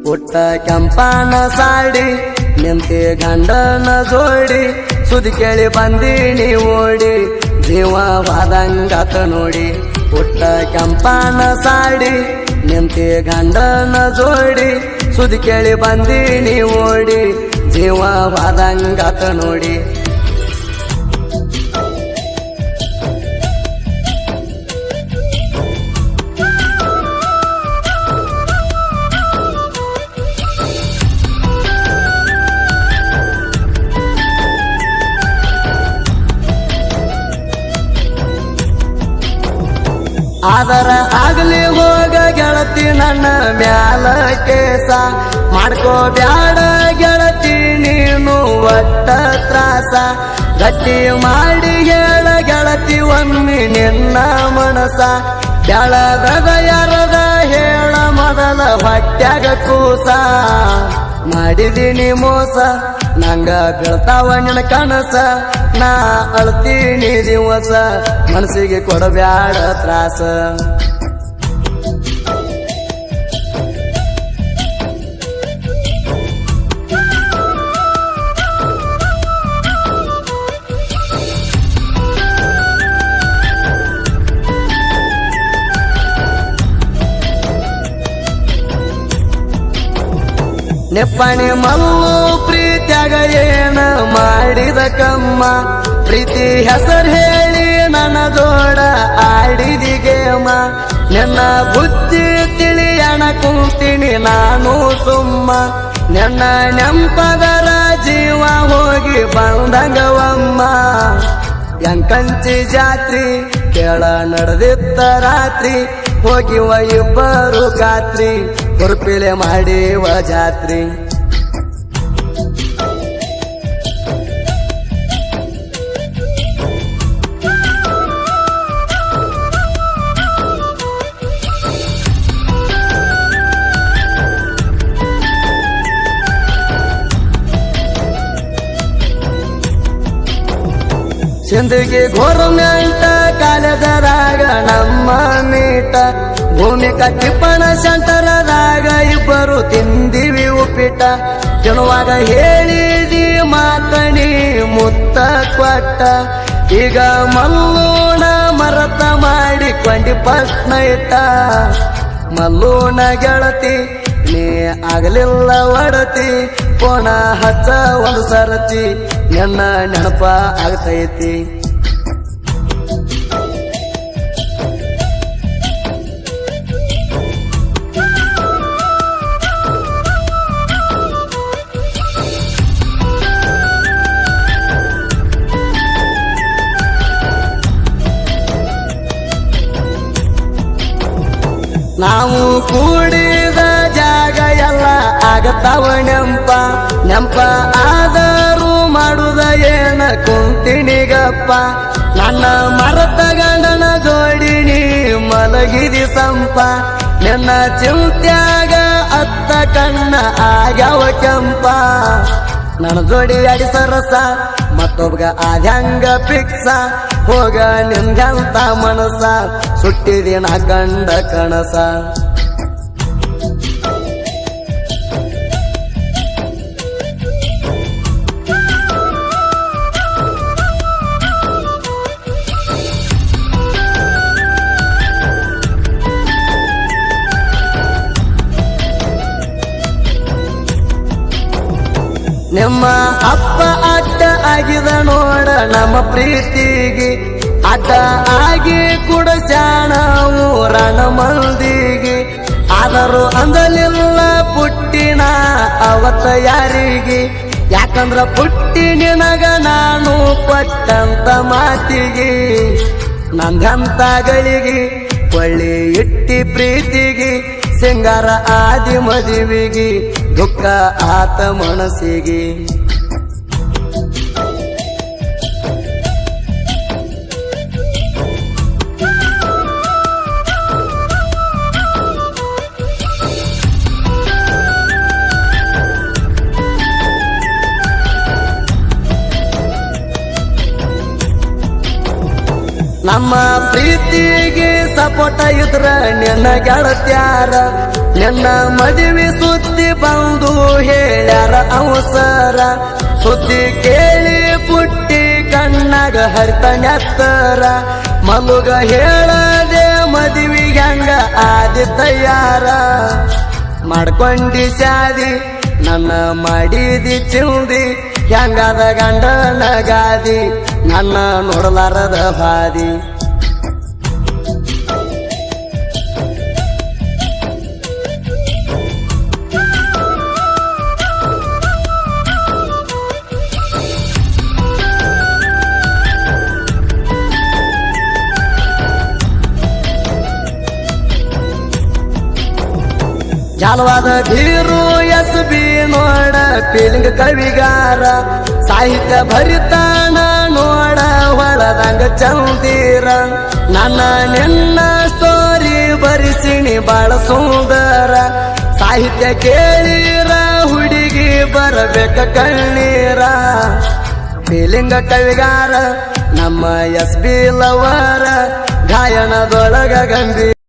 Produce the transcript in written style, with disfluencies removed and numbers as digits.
ಪುಟ್ಟ ಕೆಂಪನ ಸಾಡಿ ನಿಂತಿ ಗಂಡನ ಜೋಡಿ ಸುದ್ದಿ ಕೇಳಿ ಬಂದೀನಿ ಓಡಿ ಜೀವವಾದಂಗಾತ ನೋಡಿ ಪುಟ್ಟ ಕೆಂಪನ ಸಾಡಿ ನಿಂತಿ ಗಂಡನ ಜೋಡಿ ಸುದ್ದಿ ಕೇಳಿ ಬಂದೀನಿ ಓಡಿ ಜೀವವಾದಂಗಾತ ನೋಡಿ ಆದರ ಆಗಲಿ ಹೋಗ ಗೆಳತಿ ನನ್ನ ಮ್ಯಾಲ ಕೇಸ ಮಾಡ್ಕೋ ಬ್ಯಾಡ ಗೆಳತಿ ನೀನು ಒಟ್ಟ ತ್ರಾಸ ಗಟ್ಟಿ ಮಾಡಿ ಹೇಳ ಗೆಳತಿ ಒಮ್ಮೆ ನಿನ್ನ ಮನಸ ಬೆಳಗದ ಯಾರದ ಹೇಳ ಮೊದಲ ಹೊಟ್ಯಾಗ ಕೂಸ ಮಾಡಿದೀನಿ ಮೋಸ ನಂಗ ಬೀಳ್ತಾವ ನಿನ್ನ ಕನಸ ನಾ ಅಳ್ತೀನಿ ದಿವಸ ಮನಸ್ಸಿಗೆ ಕೊಡಬ್ಯಾಡ ತ್ರಾಸ ನೆಪ್ಪಣಿ ಮಲ್ಲು ಪ್ರೀತ್ಯಾಗ ಏನ ಮಾಡಿದ ಕಮ್ಮ ಪ್ರೀತಿ ಹೆಸರು ಹೇಳಿ ನನ್ನ ಜೋಡ ಆಡಿದಿಗೇಮ ನಿನ್ನ ಬುದ್ಧಿ ತಿಳಿಯಣ ಕುಂತೀನಿ ನಾನು ಸುಮ್ಮ ನಿನ್ನ ನೆಂಪದರ ಜೀವ ಹೋಗಿ ಬಂದಂಗವಮ್ಮ ಎಂಕಂಚಿ ಜಾತ್ರಿ ಕೇಳ ನಡೆದಿತ್ತ ರಾತ್ರಿ ಹೋಗಿವ ಇಬ್ಬರು ಖಾತ್ರಿ ಹುರುಪಿಲೆ ಮಾಡಿವ ಜಾತ್ರಿ ಸಿಂದಗಿ ಗೋರ್ಮೆಂಟ್ ಕಾಲೇಜರಾಗ ನಮ್ಮ ಮೀಟ ಭೂಮಿ ಕಟ್ಟಿಪಣ ಸೆಂಟರದಾಗ ಇಬ್ಬರು ತಿಂದಿವಿ ಉಪ್ಪಿಟ ತಿನ್ನುವಾಗ ಹೇಳಿದಿ ಮಾತನಿ ಮುತ್ತ ಕೊಟ್ಟ ಈಗ ಮಲ್ಲೂನ ಮರತ ಮಾಡಿಕೊಂಡಿ ಫಸ್ಟ್ ನೈಟ ಮಲ್ಲೂನ ಗೆಳತಿ ನೀ ಆಗಲಿಲ್ಲ ಒಡತಿ ಪೋಣ ಹಚ್ಚ ಒಂದು ಸರತಿ ನನ್ನ ನೆನಪ ಆಗ್ತೈತಿ ನಾವು ಕೂಡಿದ ಜಾಗ ಎಲ್ಲ ಆಗತಾವ ನೆಂಪ ಆದರೂ ಮಾಡುದ ಏನ ಕುಂತಿನಿಗಪ್ಪ ನನ್ನ ಮರತ ಗಂಡನ ಜೋಡಿನಿ ಮಲಗಿದಿ ಸಂಪ ನಿನ್ನ ಚಿಂತ್ಯಾಗ ಅತ್ತ ಕಣ್ಣ ಆಗ್ಯಾವ ಕೆಂಪ ನನ್ನ ಜೋಡಿ ಅಡಿ ಸರಸ ಮತ್ತೊಬ್ಬಗ ಆದ್ಯಾಂಗ ಪಿಕ್ಸ ಹೋಗ ನಿಂದಂತ ಮನಸ ಸುಟ್ಟಿದಿನ ಗಂಡ ಕಣಸ ನಿಮ್ಮ ಅಪ್ಪ ಅಡ್ಡ ಆಗಿದ ನೋಡ ನಮ್ಮ ಪ್ರೀತಿಗೆ ಅಡ್ಡ ಆಗಿ ಕುಡಸ್ಯಾಣವು ರಣ ಮಂದಿಗೆ ಆದರೂ ಅಂದಲಿಲ್ಲ ಪುಟ್ಟಿನ ಅವತ್ತ ಯಾರಿಗೆ ಯಾಕಂದ್ರ ಪುಟ್ಟಿ ನಿನಗ ನಾನು ಕೊಟ್ಟಂತ ಮಾತಿಗೆ ನಂಗಂತಗಳಿಗೆ ಕೊಳ್ಳಿ ಇಟ್ಟಿ ಪ್ರೀತಿಗೆ ಸಿಂಗಾರ ಆದಿ ಮದುವಿಗೆ ದುಃಖ ಆತ ಮನಸ್ಸಿಗೆ ನಮ್ಮ ಪ್ರೀತಿಗೆ ಸಪೋಟ ಇದ್ರ ನಿನ್ನ ಗೆಳತ್ಯಾರ ನಿನ್ನ ಮದುವೆ ಸುದ್ದಿ ಬಂದು ಹೇಳ್ಯಾರ ಅವಸರ ಸುದ್ದಿ ಕೇಳಿ ಪುಟ್ಟಿ ಕಣ್ಣಾಗ ಹರಿತ ನೆತ್ತರ ಮಲುಗ ಹೇಳದೆ ಮದುವೆ ಹೆಂಗ ಆದಿ ತಯಾರ ಮಾಡ್ಕೊಂಡಿ ಶಾದಿ ನನ್ನ ಮಾಡಿದಿ ಚಿಂದಿ ಹೆಂಗಾದ ಗಂಡನ ಗಾದಿ ನನ್ನ ನೋಡಲಾರದ ಹಾದಿ ಜಾಲವಾದ ಧೀರು ಎಸ್ ಬಿ ನೋಡ ಫೀಲಿಂಗ್ ಕವಿಗಾರ ಸಾಹಿತ್ಯ ಭರಿತಾನ ನೋಡ ಹೊಳದಂಗ ಚಂದೀರ ನನ್ನ ನಿನ್ನ ಸ್ಟೋರಿ ಬರಿಸಿಣಿ ಬಾಳ ಸುಂದರ ಸಾಹಿತ್ಯ ಕೇಳಿರ ಹುಡುಗಿ ಬರಬೇಕ ಕಣ್ಣೀರ ಫೀಲಿಂಗ ಕವಿಗಾರ ನಮ್ಮ ಎಸ್ ಬಿ ಲವರ ಗಾಯನದೊಳಗ ಗಂಭೀರ